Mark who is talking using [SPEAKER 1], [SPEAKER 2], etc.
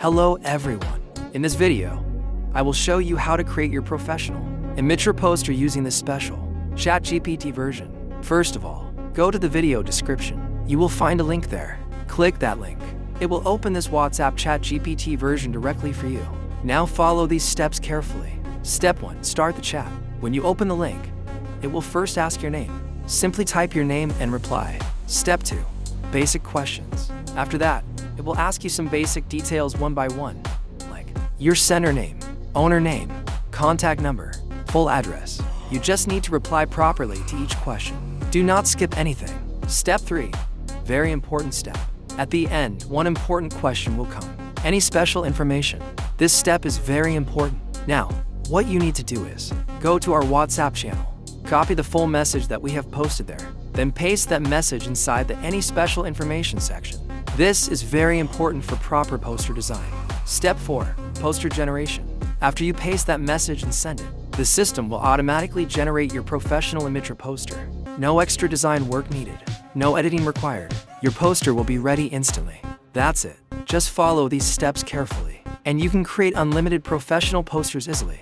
[SPEAKER 1] Hello everyone. In this video, I will show you how to create your professional eMitra poster using this special ChatGPT version. First of all, go to the video description. You will find a link there. Click that link. It will open this WhatsApp ChatGPT version directly for you. Now follow these steps carefully. Step 1. Start the chat. When you open the link, it will first ask your name. Simply type your name and reply. Step 2. Basic questions. After that, it will ask you some basic details one by one, like your sender name, owner name, contact number, full address. You just need to reply properly to each question. Do not skip anything. Step 3. Very important step. At the end, one important question will come. Any special information? This step is very important. Now, what you need to do is go to our WhatsApp channel, copy the full message that we have posted there, then paste that message inside the Any Special Information section. This is very important for proper poster design. Step 4. Poster generation. After you paste that message and send it, the system will automatically generate your professional eMitra poster. No extra design work needed. No editing required. Your poster will be ready instantly. That's it. Just follow these steps carefully, and you can create unlimited professional posters easily.